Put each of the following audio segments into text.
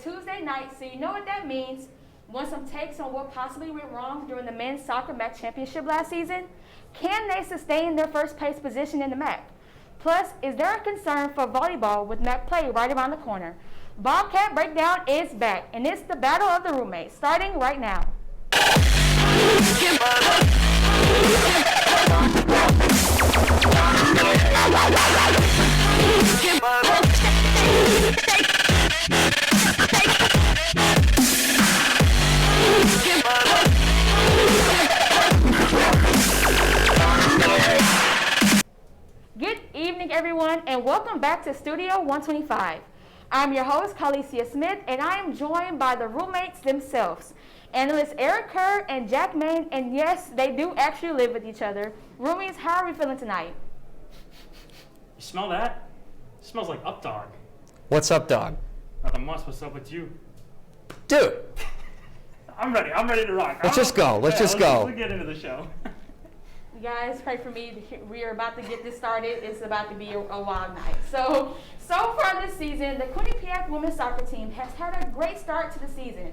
Tuesday night, so you know what that means. Want some takes on what possibly went wrong during the men's soccer MAC championship last season? Can they sustain their first place position in the MAC? Plus, is there a concern for volleyball with MAC play right around the corner? Bobcat Breakdown is back, and it's the battle of the roommates, starting right now. Good evening, everyone, and welcome back to Studio 125. I'm your host, Khalesia Smith, and I am joined by the roommates themselves, analysts Eric Kerr and Jack Main, and yes, they do actually live with each other. Roomies, how are we feeling tonight? You smell that? It smells like Up Dog. What's up, dog? Nothing much. What's up with you? Dude! I'm ready to rock. Let's just go. Let's get into the show. You guys, pray for me. We are about to get this started. It's about to be a wild night. So far this season, the Quinnipiac women's soccer team has had a great start to the season.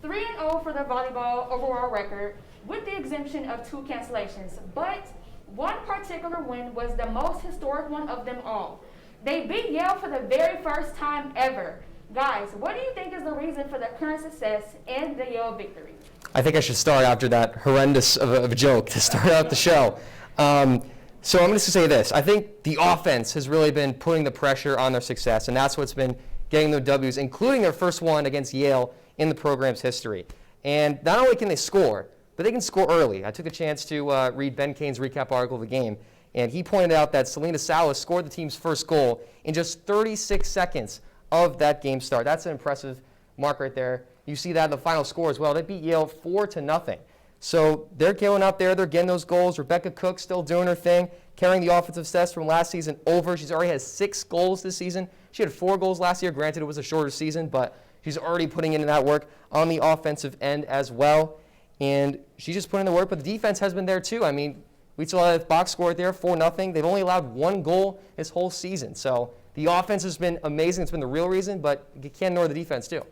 3-0 for their volleyball overall record, with the exemption of 2 cancellations. But one particular win was the most historic one of them all. They beat Yale for the very first time ever. Guys, what do you think is the reason for the current success and the Yale victory? I think I should start after that horrendous of a joke to start out the show. So I'm going to say this. I think the offense has really been putting the pressure on their success, and that's what's been getting their W's, including their first one against Yale in the program's history. And not only can they score, but they can score early. I took a chance to read Ben Kane's recap article of the game, and he pointed out that Selena Salas scored the team's first goal in just 36 seconds of that game start. That's an impressive mark right there. You see that in the final score as well. They beat Yale 4-0. So they're going out there. They're getting those goals. Rebecca Cook still doing her thing, carrying the offensive stats from last season over. She's already had 6 goals this season. She had 4 goals last year. Granted, it was a shorter season, but she's already putting in that work on the offensive end as well. And she's just putting in the work, but the defense has been there too. I mean, we saw a box score right there, 4-0. They've only allowed 1 goal this whole season. So the offense has been amazing. It's been the real reason, but you can't ignore the defense too.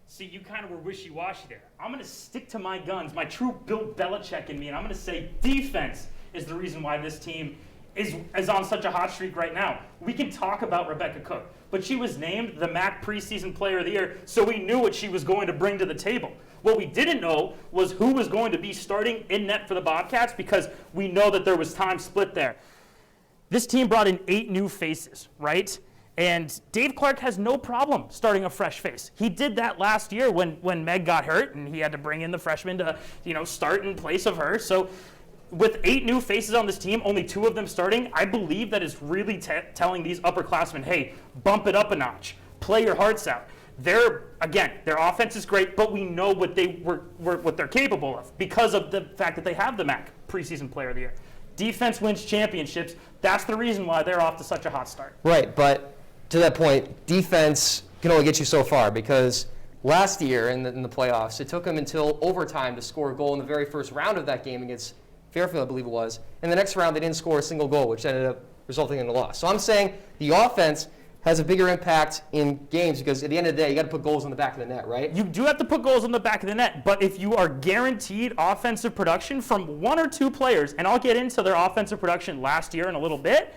See, you kind of were wishy-washy there. I'm going to stick to my guns, my true Bill Belichick in me, and I'm going to say defense is the reason why this team is on such a hot streak right now. We can talk about Rebecca Cook, but she was named the MAC preseason player of the year, so we knew what she was going to bring to the table. What we didn't know was who was going to be starting in net for the Bobcats, because we know that there was time split there. This team brought in 8 new faces, right? And Dave Clark has no problem starting a fresh face. He did that last year when Meg got hurt, and he had to bring in the freshman to start in place of her. So with 8 new faces on this team, only 2 of them starting, I believe that is really telling these upperclassmen, hey, bump it up a notch, play your hearts out. Their offense is great, but we know what they're capable of because of the fact that they have the MAC preseason player of the year. Defense wins championships. That's the reason why they're off to such a hot start. Right, but to that point, defense can only get you so far, because last year in the playoffs, it took them until overtime to score a goal in the very first round of that game against Fairfield, I believe it was. In the next round, they didn't score a single goal, which ended up resulting in a loss. So I'm saying the offense has a bigger impact in games, because at the end of the day, you got to put goals on the back of the net, right? You do have to put goals on the back of the net, but if you are guaranteed offensive production from 1 or 2 players, and I'll get into their offensive production last year in a little bit,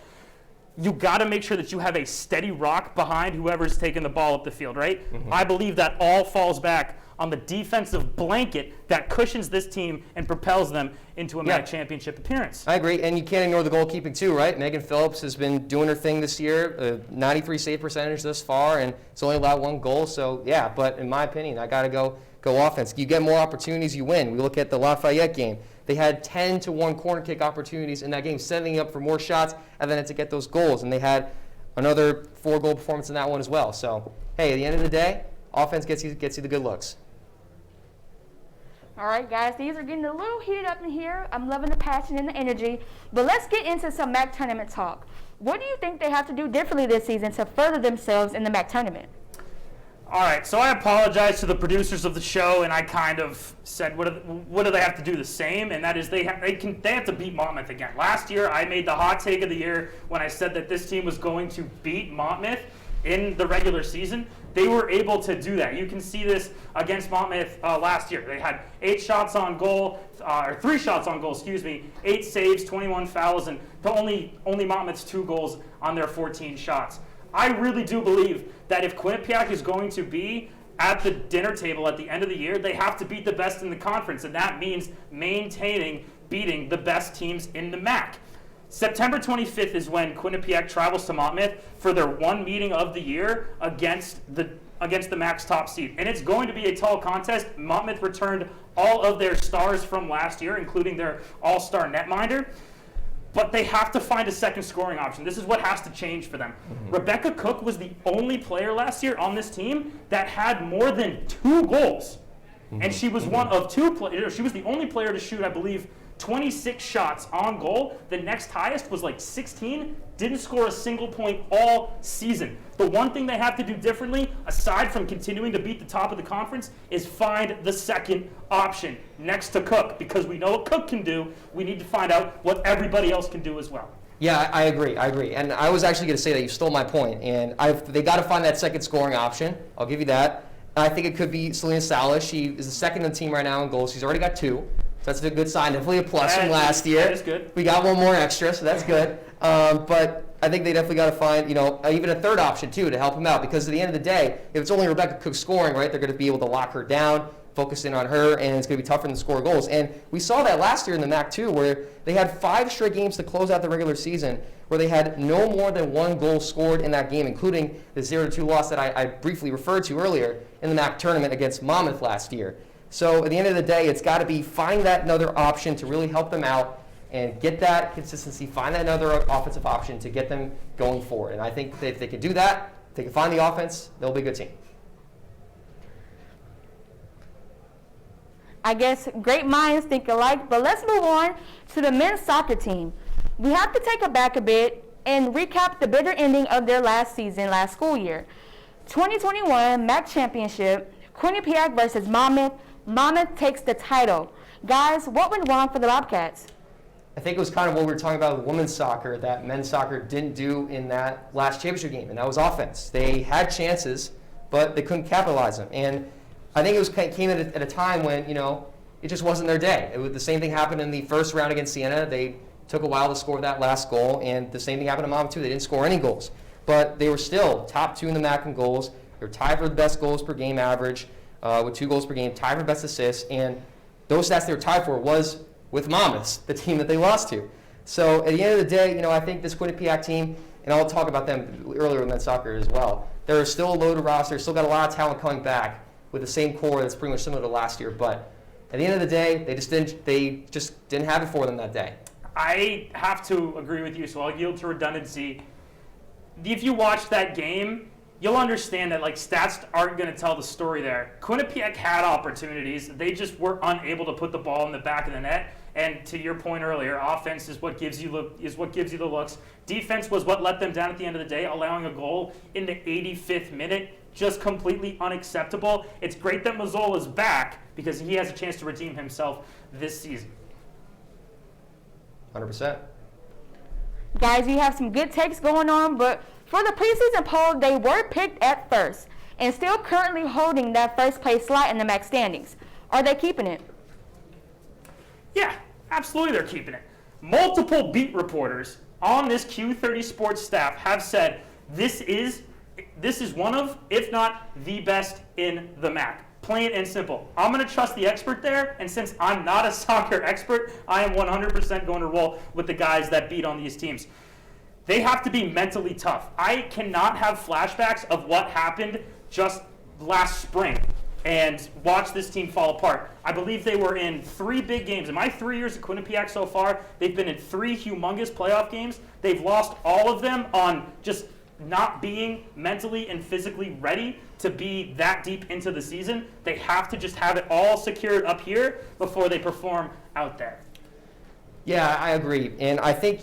you got to make sure that you have a steady rock behind whoever's taking the ball up the field, right? Mm-hmm. I believe that all falls back on the defensive blanket that cushions this team and propels them into a MAC championship appearance. I agree, and you can't ignore the goalkeeping too, right? Megan Phillips has been doing her thing this year, 93 save percentage thus far, and it's only allowed 1 goal. So yeah, but in my opinion, I got to go offense. You get more opportunities, you win. We look at the Lafayette game. They had 10-1 corner kick opportunities in that game, setting up for more shots, and then to get those goals. And they had another 4-goal performance in that one as well. So hey, at the end of the day, offense gets you the good looks. All right, guys, these are getting a little heated up in here. I'm loving the passion and the energy. But let's get into some MAC tournament talk. What do you think they have to do differently this season to further themselves in the MAC tournament? All right, so I apologize to the producers of the show, and I kind of said, what do they have to do the same? And that is they have to beat Monmouth again. Last year, I made the hot take of the year when I said that this team was going to beat Monmouth. in the regular season, they were able to do that. You can see this against Monmouth last year. They had 3 shots on goal, 8 saves, 21 fouls, and only Monmouth's 2 goals on their 14 shots. I really do believe that if Quinnipiac is going to be at the dinner table at the end of the year, they have to beat the best in the conference, and that means beating the best teams in the MAC. September 25th is when Quinnipiac travels to Monmouth for their one meeting of the year against the MAC's top seed. And it's going to be a tall contest. Monmouth returned all of their stars from last year, including their all-star netminder. But they have to find a second scoring option. This is what has to change for them. Rebecca Cook was the only player last year on this team that had more than 2 goals. And she was one of 2 players. She was the only player to shoot, I believe, 26 shots on goal. The next highest was like 16. Didn't score a single point all season. The one thing they have to do differently, aside from continuing to beat the top of the conference, is find the second option next to Cook. Because we know what Cook can do, we need to find out what everybody else can do as well. Yeah, I agree. And I was actually going to say that you stole my point. And they got to find that second scoring option. I'll give you that. I think it could be Selena Salas. She is the second on the team right now in goals. She's already got 2. So that's a good sign. Definitely a plus from last year. That is good. We got 1 more extra, so that's good. But I think they definitely got to find, even a third option too to help them out. Because at the end of the day, if it's only Rebecca Cook scoring, right, they're going to be able to lock her down, focus in on her, and it's going to be tougher for them to score goals. And we saw that last year in the MAC too, where they had 5 straight games to close out the regular season, where they had no more than 1 goal scored in that game, including the 0-2 loss that I briefly referred to earlier in the MAC tournament against Monmouth last year. So at the end of the day, it's got to be find that another option to really help them out and get that consistency, find that another offensive option to get them going forward. And I think that if they can do that, if they can find the offense, they'll be a good team. I guess great minds think alike, but let's move on to the men's soccer team. We have to take it back a bit and recap the bitter ending of their last school year. 2021 MAC Championship, Quinnipiac versus Monmouth. Monmouth takes the title. Guys, what went wrong for the Bobcats? I think it was kind of what we were talking about with women's soccer that men's soccer didn't do in that last championship game, and that was offense. They had chances, but they couldn't capitalize them. And I think it came at a time when, it just wasn't their day. The same thing happened in the first round against Siena. They took a while to score that last goal, and the same thing happened to Monmouth too. They didn't score any goals. But they were still top 2 in the MAC in goals. They were tied for the best goals per game average with 2 goals per game, tied for best assists, and those stats they were tied for was with Monmouth, the team that they lost to. So at the end of the day, I think this Quinnipiac team, and I'll talk about them earlier in men's soccer as well, they're still a loaded roster, still got a lot of talent coming back with the same core that's pretty much similar to last year. But at the end of the day, they just didn't have it for them that day. I have to agree with you, so I'll yield to redundancy. If you watch that game, you'll understand that stats aren't going to tell the story there. Quinnipiac had opportunities. They just were unable to put the ball in the back of the net. And to your point earlier, offense is what gives you the looks. Defense was what let them down at the end of the day, allowing a goal in the 85th minute. Just completely unacceptable. It's great that Mazzola is back because he has a chance to redeem himself this season. 100%. Guys, you have some good takes going on, but for the preseason poll, they were picked at first and still currently holding that first place slot in the MAC standings. Are they keeping it? Yeah, absolutely they're keeping it. Multiple beat reporters on this Q30 Sports staff have said this is one of, if not the best in the MAC. Plain and simple. I'm going to trust the expert there, and since I'm not a soccer expert, I am 100% going to roll with the guys that beat on these teams. They have to be mentally tough. I cannot have flashbacks of what happened just last spring and watch this team fall apart. I believe they were in 3 big games. In my 3 years at Quinnipiac so far, they've been in 3 humongous playoff games. They've lost all of them on just not being mentally and physically ready to be that deep into the season. They have to just have it all secured up here before they perform out there. Yeah, I agree. And I think,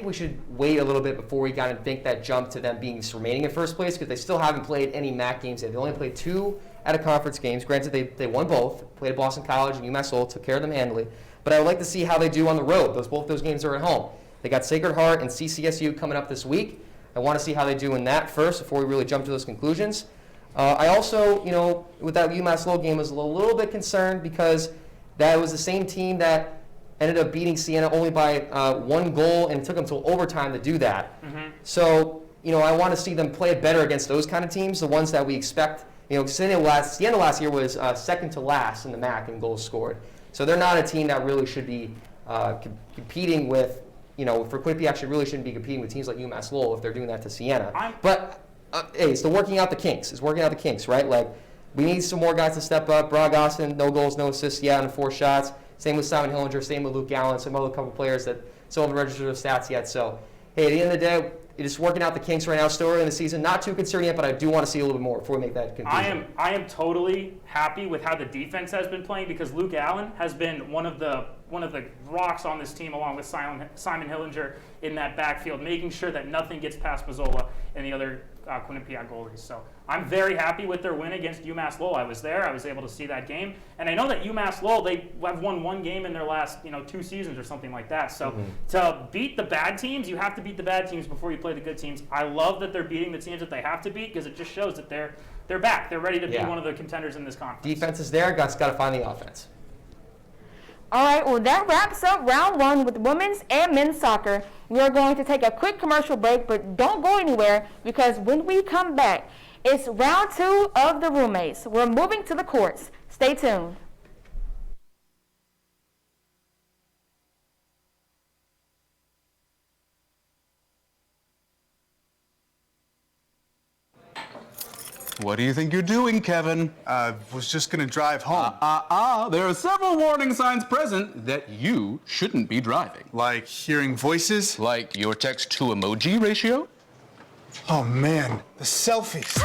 we should wait a little bit before we kind of think that jump to them being remaining in first place, because they still haven't played any MAC games yet. They only played 2 out-of-conference games. Granted, they won both. Played at Boston College and UMass Lowell, took care of them handily. But I would like to see how they do on the road. Both those games are at home. They got Sacred Heart and CCSU coming up this week. I want to see how they do in that first before we really jump to those conclusions. I also, with that UMass Lowell game, was a little bit concerned because that was the same team that ended up beating Siena only by 1 goal, and it took them till overtime to do that. Mm-hmm. So, I want to see them play better against those kind of teams, the ones that we expect. Siena last year was second to last in the MAC in goals scored. So they're not a team that really should be competing with, for Quinnipiac actually really shouldn't be competing with teams like UMass Lowell if they're doing that to Siena. But, hey, it's the working out the kinks. It's working out the kinks, right? Like, we need some more guys to step up. Brock Austin, no goals, no assists yet on 4 shots. Same with Simon Hillinger, same with Luke Allen, some other couple players that still haven't registered their stats yet. So, hey, at the end of the day, it's just working out the kinks right now, still early in the season. Not too concerned yet, but I do want to see a little bit more before we make that conclusion. I am totally happy with how the defense has been playing because Luke Allen has been one of the rocks on this team along with Simon Hillinger in that backfield, making sure that nothing gets past Mazzola and the other Quinnipiac goalies. So I'm very happy with their win against UMass Lowell. I was there. I was able to see that game. And I know that UMass Lowell, they have won 1 game in their last 2 seasons or something like that. So to beat the bad teams, you have to beat the bad teams before you play the good teams. I love that they're beating the teams that they have to beat because it just shows that they're back. They're ready to be one of the contenders in this conference. Defense is there. Got to find the offense. All right, well, that wraps up round 1 with women's and men's soccer. We are going to take a quick commercial break, but don't go anywhere because when we come back, it's round 2 of the roommates. We're moving to the courts. Stay tuned. What do you think you're doing, Kevin? Was just gonna drive home. There are several warning signs present that you shouldn't be driving. Like hearing voices? Like your text-to-emoji ratio? Oh man, the selfies.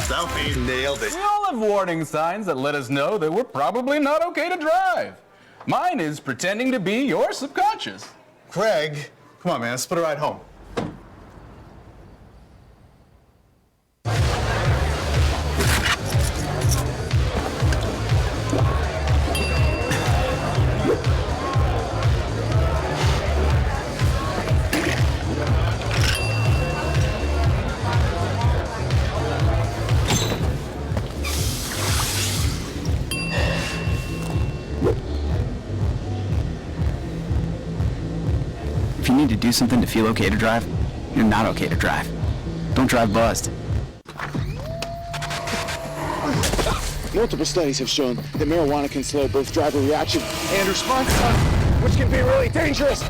Selfie, nailed it. We all have warning signs that let us know that we're probably not okay to drive. Mine is pretending to be your subconscious. Craig, come on man, let's split a ride home. If you need to do something to feel okay to drive, you're not okay to drive. Don't drive buzzed. Multiple studies have shown that marijuana can slow both driver reaction and response time, which can be really dangerous.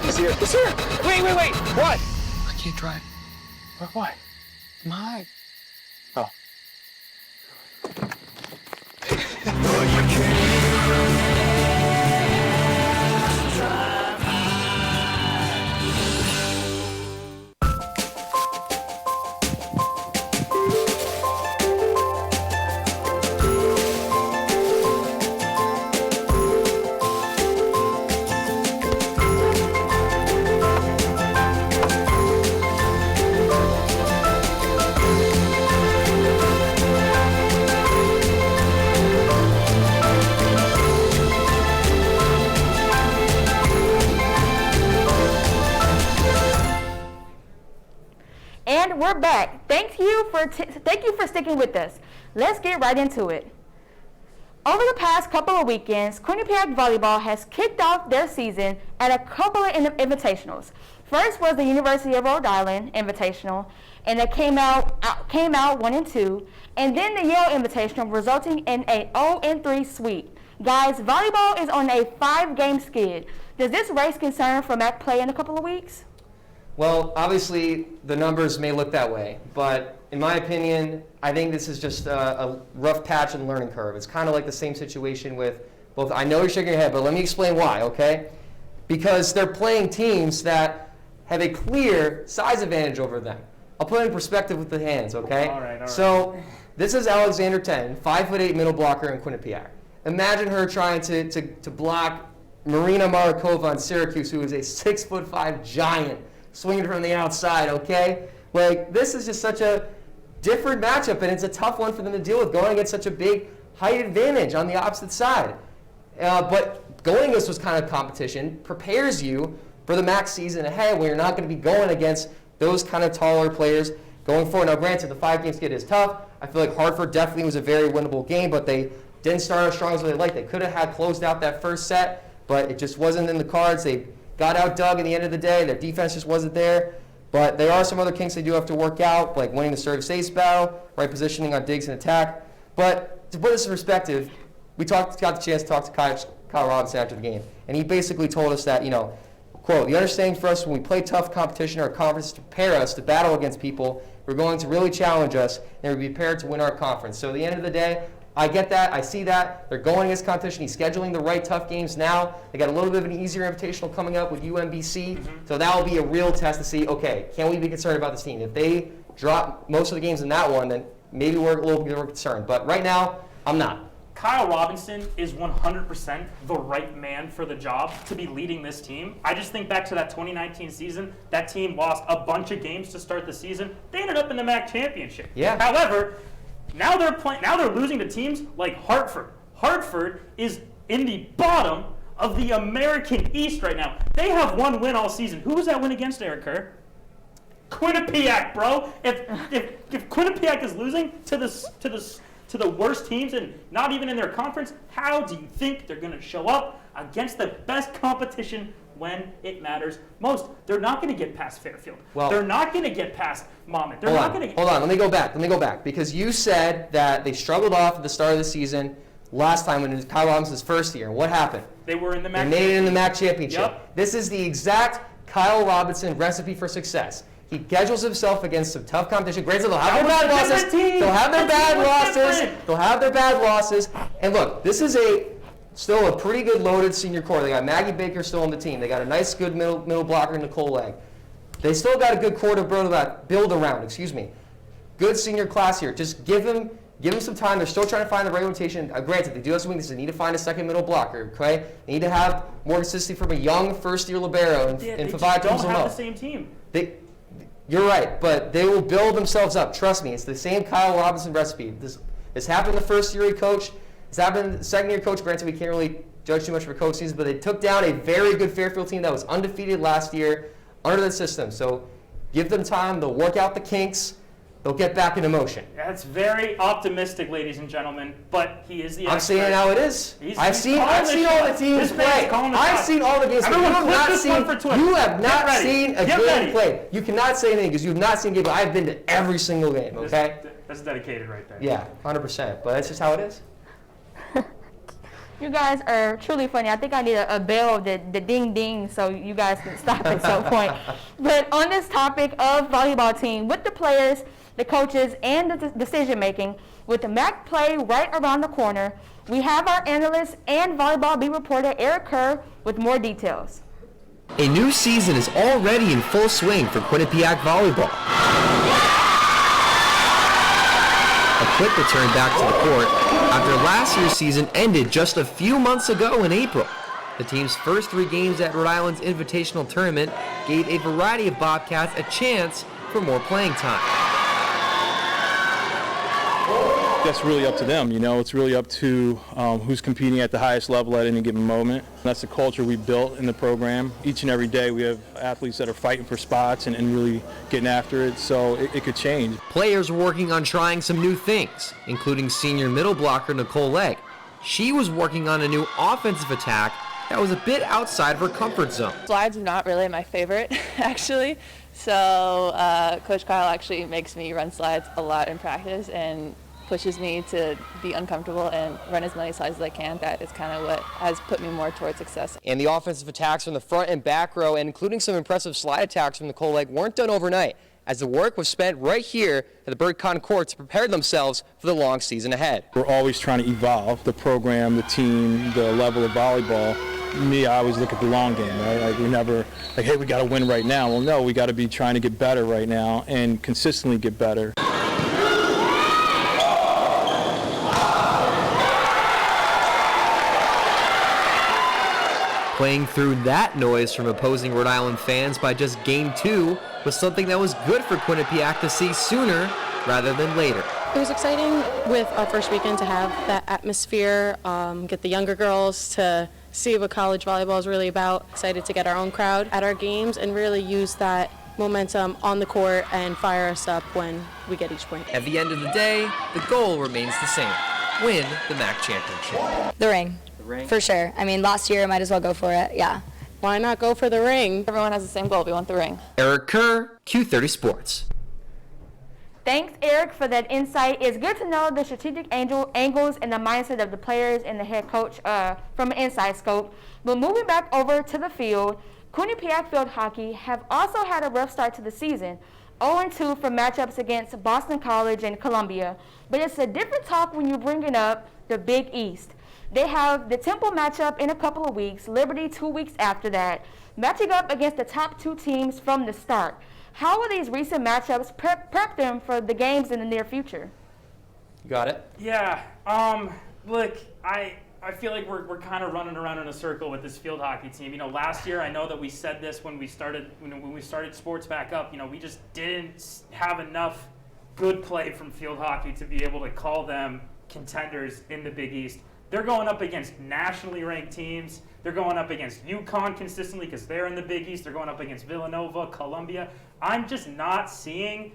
It's here. It's here. Wait. What? I can't drive. Why? My. Oh. And we're back. Thank you for sticking with us. Let's get right into it. Over the past couple of weekends, Quinnipiac Volleyball has kicked off their season at a couple of invitationals. First was the University of Rhode Island Invitational, and it came out 1 and 2, and then the Yale Invitational, resulting in a 0-3 sweep. Guys, volleyball is on a 5-game skid. Does this raise concern for MAC play in a couple of weeks? Well, obviously, the numbers may look that way, but in my opinion, I think this is just a rough patch in the learning curve. It's kind of like the same situation with both. I know you're shaking your head, but let me explain why, okay? Because they're playing teams that have a clear size advantage over them. I'll put it in perspective with the hands, okay? All right. So this is Alexander 10, 5'8" middle blocker in Quinnipiac. Imagine her trying to block Marina Marakova on Syracuse, who is a 6'5" giant, swinging from the outside, okay? Like, this is just such a different matchup, and it's a tough one for them to deal with, going against such a big height advantage on the opposite side. But going against this kind of competition prepares you for the MAC season ahead when you're not going to be going against those kind of taller players going forward. Now, granted, the 5-game skid is tough. I feel like Hartford definitely was a very winnable game, but they didn't start as strong as they liked. They could have had closed out that first set, but it just wasn't in the cards. They got outdug at the end of the day. Their defense just wasn't there. But there are some other kinks they do have to work out, like winning the service-ace battle, right positioning on digs and attack. But to put this in perspective, we got the chance to talk to Kyle Robinson after the game, and he basically told us that, quote, the understanding for us when we play tough competition or conference to prepare us to battle against people, we're going to really challenge us, and we're prepared to win our conference. So at the end of the day, I get that. I see that. They're going against competition. He's scheduling the right tough games now. They got a little bit of an easier invitational coming up with UMBC. So that will be a real test to see, okay, can we be concerned about this team? If they drop most of the games in that one, then maybe we're a little bit more concerned. But right now, I'm not. Kyle Robinson is 100% the right man for the job to be leading this team. I just think back to that 2019 season. That team lost a bunch of games to start the season. They ended up in the MAC championship. Yeah. However, now they're losing to teams like Hartford. Hartford is in the bottom of the American East right now. They have one win all season. Who was that win against, Eric Kerr? Quinnipiac, bro. If Quinnipiac is losing to the worst teams and not even in their conference, how do you think they're going to show up against the best competition when it matters most? They're not going to get past Fairfield. Well, they're not going to get past Monmouth. Hold on. Let me go back. Because you said that they struggled off at the start of the season last time when it was Kyle Robinson's first year. What happened? They were in the MAC. They made it in the MAC championship. Yep. This is the exact Kyle Robinson recipe for success. He schedules himself against some tough competition. Granted, they'll have their bad losses. They'll have their bad losses. They'll have their bad losses. And look, this is still a pretty good loaded senior core. They got Maggie Baker still on the team. They got a nice, good middle blocker, Nicole Legg. They still got a good core to build around. Good senior class here. Just give them some time. They're still trying to find the right rotation. Granted, they do have some weaknesses. They need to find a second middle blocker. Okay, they need to have more consistency from a young first-year libero and They just Favai don't have the same team. You're right, but they will build themselves up. Trust me, it's the same Kyle Robinson recipe. This happened the first year he coached. It's happened the second year coach. Granted, we can't really judge too much for coach season, but they took down a very good Fairfield team that was undefeated last year under the system. So give them time. They'll work out the kinks. They'll get back into motion. That's very optimistic, ladies and gentlemen, but he is the I'm expert. saying how it is. I've seen all the teams play. I've seen all the games. You have not seen a game played. You cannot say anything because you have not seen a game, but I've been to every single game, okay? That's dedicated right there. Yeah, 100%, but that's just how it is. You guys are truly funny. I think I need a bell, the ding ding, so you guys can stop at some point. But on this topic of volleyball team, with the players, the coaches, and the decision making, with the MAC play right around the corner, we have our analyst and volleyball beat reporter Eric Kerr with more details. A new season is already in full swing for Quinnipiac volleyball. A quick return back to the court after last year's season ended just a few months ago in April. The team's first 3 games at Rhode Island's Invitational Tournament gave a variety of Bobcats a chance for more playing time. That's really up to them, It's really up to who's competing at the highest level at any given moment. That's the culture we built in the program. Each and every day we have athletes that are fighting for spots and really getting after it, so it could change. Players were working on trying some new things, including senior middle blocker Nicole Legg. She was working on a new offensive attack that was a bit outside of her comfort zone. Slides are not really my favorite, actually. So Coach Kyle actually makes me run slides a lot in practice and pushes me to be uncomfortable and run as many slides as I can. That is kind of what has put me more towards success. And the offensive attacks from the front and back row, and including some impressive slide attacks from Nicole Legg, weren't done overnight, as the work was spent right here at the Bird Con Court to prepare themselves for the long season ahead. We're always trying to evolve the program, the team, the level of volleyball. Me, I always look at the long game, right? Like, we never, hey, we got to win right now. Well, no, we got to be trying to get better right now and consistently get better. Playing through that noise from opposing Rhode Island fans by just Game 2 was something that was good for Quinnipiac to see sooner rather than later. It was exciting with our first weekend to have that atmosphere, get the younger girls to see what college volleyball is really about. Excited to get our own crowd at our games and really use that momentum on the court and fire us up when we get each point. At the end of the day, the goal remains the same: win the MAC championship. The ring. For sure. I mean, last year, I might as well go for it, yeah. Why not go for the ring? Everyone has the same goal. We want the ring. Eric Kerr, Q30 Sports. Thanks, Eric, for that insight. It's good to know the strategic angles and the mindset of the players and the head coach from an inside scope. But moving back over to the field, Quinnipiac field hockey have also had a rough start to the season, 0-2 for matchups against Boston College and Columbia. But it's a different talk when you're bringing up the Big East. They have the Temple matchup in a couple of weeks, Liberty 2 weeks after that, matching up against the top two teams from the start. How will these recent matchups prep them for the games in the near future? You got it? Yeah. Look, I feel like we're kind of running around in a circle with this field hockey team. You know, last year I know that we said this when we started sports back up. You know, we just didn't have enough good play from field hockey to be able to call them contenders in the Big East. They're going up against nationally ranked teams. They're going up against UConn consistently because they're in the Big East. They're going up against Villanova, Columbia. I'm just not seeing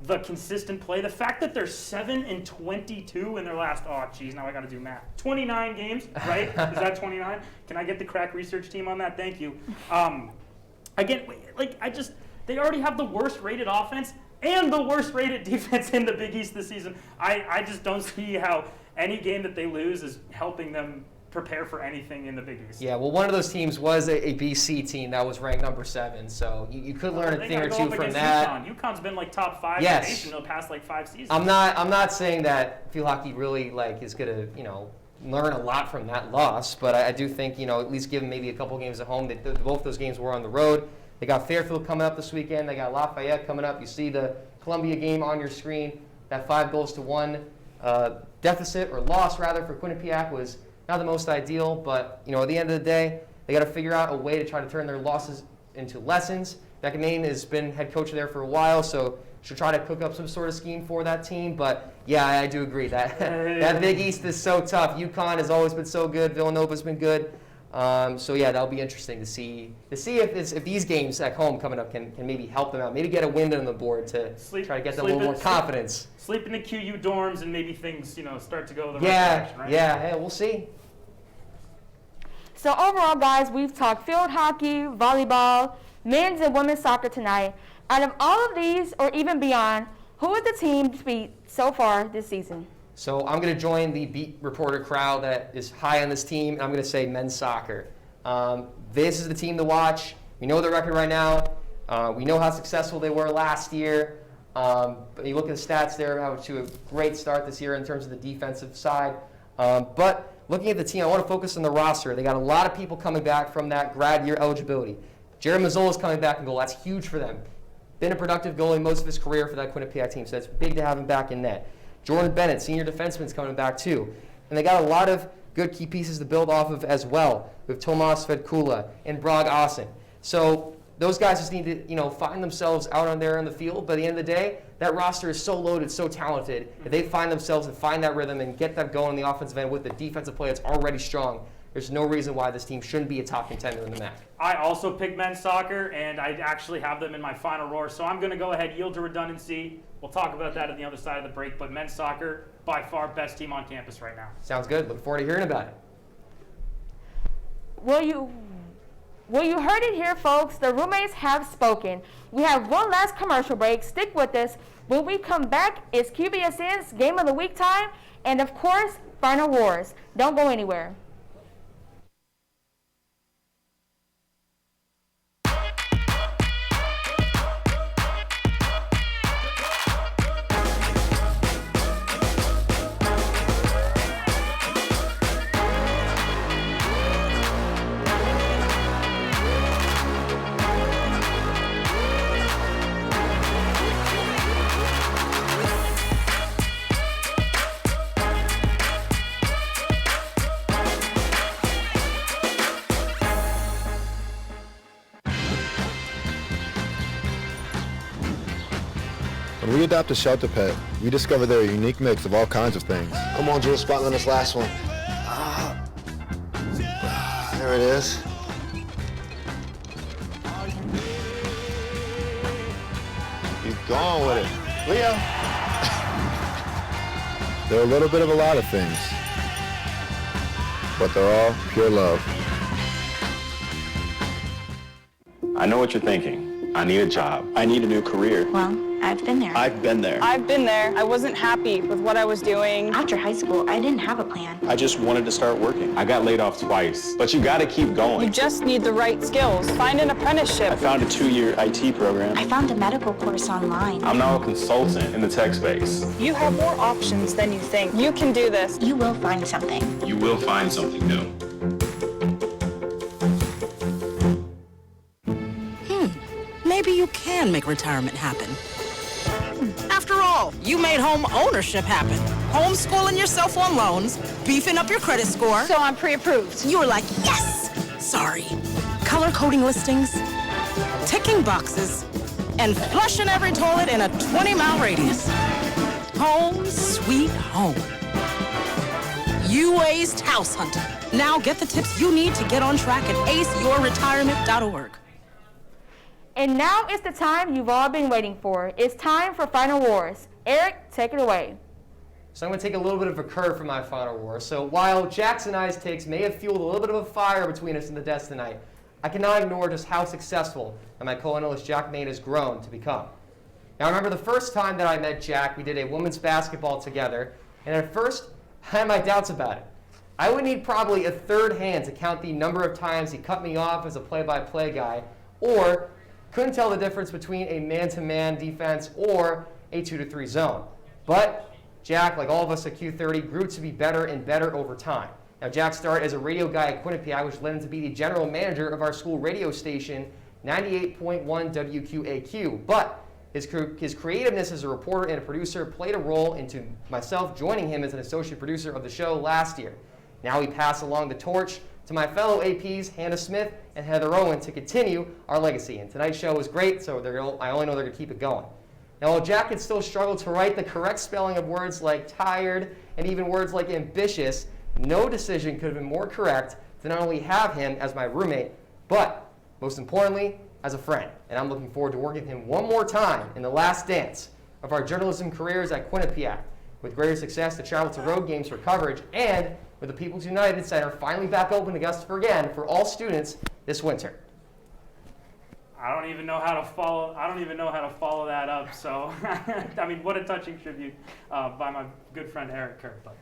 the consistent play. The fact that they're 7-22 in their last, now I got to do math. 29 games, right? Is that 29? Can I get the crack research team on that? Thank you. They already have the worst rated offense and the worst rated defense in the Big East this season. I just don't see how any game that they lose is helping them prepare for anything in the Big East. Yeah, well, one of those teams was a BC team that was ranked number 7, so you could learn a thing or two from that. UConn's been like top 5 in the nation in the past 5 seasons. I'm not saying that field hockey really is gonna learn a lot from that loss, but I do think at least give them maybe a couple games at home. Both those games were on the road. They got Fairfield coming up this weekend. They got Lafayette coming up. You see the Columbia game on your screen. That 5-1 deficit, or loss rather, for Quinnipiac was not the most ideal, but at the end of the day, they got to figure out a way to try to turn their losses into lessons. Becca Main has been head coach there for a while, so she'll try to cook up some sort of scheme for that team. But yeah, I do agree that that Big East is so tough. UConn has always been so good. Villanova's been good. So yeah, that'll be interesting to see if these games at home coming up can maybe help them out. Maybe get a win on the board to try to get them a little more confidence. Sleep in the QU dorms and maybe things start to go the right direction, right? Yeah, we'll see. So overall, guys, we've talked field hockey, volleyball, men's and women's soccer tonight. Out of all of these, or even beyond, who is the team to beat so far this season? So I'm going to join the beat reporter crowd that is high on this team, and I'm going to say men's soccer. This is the team to watch. We know their record right now. We know how successful they were last year. But you look at the stats there, how to a great start this year in terms of the defensive side. But looking at the team, I want to focus on the roster. They got a lot of people coming back from that grad year eligibility. Jared Mazzola's coming back in goal. That's huge for them. Been a productive goalie most of his career for that Quinnipiac team, so it's big to have him back in net. Jordan Bennett, senior defenseman, is coming back too. And they got a lot of good key pieces to build off of as well, with Tomas Vedkula and Brog Asen. So those guys just need to find themselves out on there in the field. By the end of the day, that roster is so loaded, so talented. If they find themselves and find that rhythm and get that going on the offensive end with the defensive play that's already strong, there's no reason why this team shouldn't be a top contender in the MAC. I also picked men's soccer, and I actually have them in my final roar. So I'm going to go ahead, yield to redundancy. We'll talk about that on the other side of the break. But men's soccer, by far, best team on campus right now. Sounds good. Look forward to hearing about it. Well, you heard it here, folks. The roommates have spoken. We have one last commercial break. Stick with us. When we come back, it's QBSN's Game of the Week time, and of course, Final Wars. Don't go anywhere. When we adopt a shelter pet, we discover they're a unique mix of all kinds of things. Come on, Drew, spot on this last one. There it is. Keep going with it. Leo. They're a little bit of a lot of things, but they're all pure love. I know what you're thinking. I need a job. I need a new career. Well, I've been there. I've been there. I've been there. I wasn't happy with what I was doing. After high school, I didn't have a plan. I just wanted to start working. I got laid off twice, but you gotta keep going. You just need the right skills. Find an apprenticeship. I found a 2-year IT program. I found a medical course online. I'm now a consultant in the tech space. You have more options than you think. You can do this. You will find something. You will find something new. Maybe you can make retirement happen. After all, you made home ownership happen. Homeschooling yourself on loans, beefing up your credit score. So I'm pre-approved. You were like, yes! Sorry. Color coding listings, ticking boxes, and flushing every toilet in a 20-mile radius. Home sweet home. You aced house hunting. Now get the tips you need to get on track at aceyourretirement.org. And now is the time you've all been waiting for. It's time for Final Wars. Eric, take it away. So I'm going to take a little bit of a curve for my Final War. So while Jack's and I's takes may have fueled a little bit of a fire between us in the desk tonight, I cannot ignore just how successful my co-analyst Jack Maine has grown to become. Now I remember the first time that I met Jack, we did a women's basketball together, and at first I had my doubts about it. I would need probably a third hand to count the number of times he cut me off as a play-by-play guy, or couldn't tell the difference between a man-to-man defense or a 2-to-3 zone. But Jack, like all of us at Q30, grew to be better and better over time. Now Jack started as a radio guy at Quinnipiac, which led him to be the general manager of our school radio station, 98.1 WQAQ. But his creativeness as a reporter and a producer played a role into myself joining him as an associate producer of the show last year. Now we pass along the torch to my fellow APs, Hannah Smith and Heather Owen, to continue our legacy. And tonight's show was great, so I only know they're going to keep it going. Now, while Jack had still struggled to write the correct spelling of words like tired and even words like ambitious, no decision could have been more correct to not only have him as my roommate, but most importantly, as a friend. And I'm looking forward to working with him one more time in the last dance of our journalism careers at Quinnipiac, with greater success to travel to road games for coverage, and with the People's United Center finally back open to Augusta again for all students this winter. I don't even know how to follow that up. So, I mean, what a touching tribute by my good friend Eric Kerr. But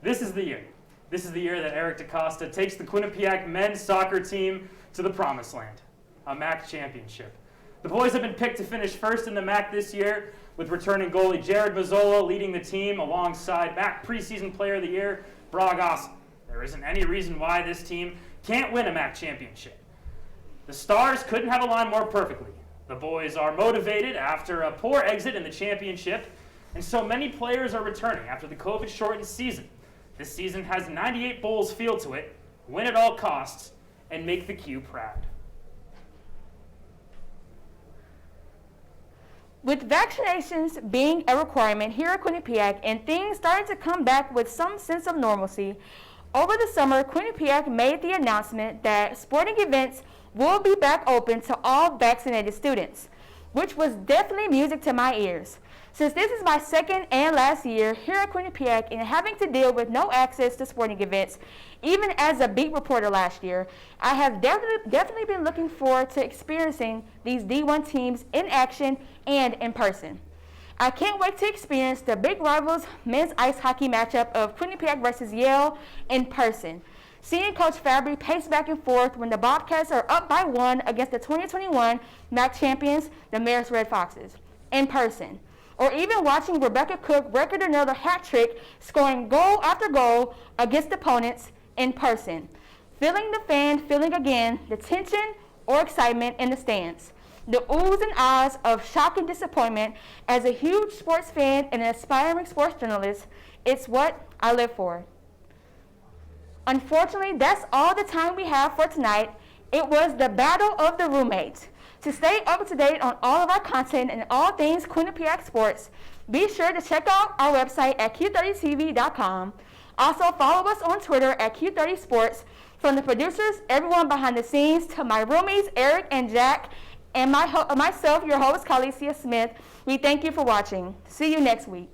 this is the year. This is the year that Eric DaCosta takes the Quinnipiac men's soccer team to the promised land, a MAC championship. The boys have been picked to finish first in the MAC this year, with returning goalie Jared Mazzola leading the team alongside MAC preseason player of the year, Bragos. There isn't any reason why this team can't win a MAC championship. The stars couldn't have aligned more perfectly. The boys are motivated after a poor exit in the championship, and so many players are returning after the COVID-shortened season. This season has 98 bowls feel to it, win at all costs, and make the Q proud. With vaccinations being a requirement here at Quinnipiac and things starting to come back with some sense of normalcy, over the summer, Quinnipiac made the announcement that sporting events will be back open to all vaccinated students, which was definitely music to my ears. Since this is my second and last year here at Quinnipiac and having to deal with no access to sporting events, even as a beat reporter last year, I have definitely been looking forward to experiencing these D1 teams in action and in person. I can't wait to experience the big rivals men's ice hockey matchup of Quinnipiac versus Yale in person. Seeing Coach Fabry pace back and forth when the Bobcats are up by 1 against the 2021 MAC champions, the Marist Red Foxes, in person. Or even watching Rebecca Cook record another hat trick, scoring goal after goal against opponents in person. Feeling the fan, feeling again the tension or excitement in the stands. The oohs and ahs of shock and disappointment. As a huge sports fan and an aspiring sports journalist, it's what I live for. Unfortunately, that's all the time we have for tonight. It was the battle of the roommates. To stay up to date on all of our content and all things Quinnipiac sports, be sure to check out our website at Q30TV.com. Also, follow us on Twitter at Q30 Sports. From the producers, everyone behind the scenes, to my roomies, Eric and Jack, and myself, your host, Khalesia Smith, we thank you for watching. See you next week.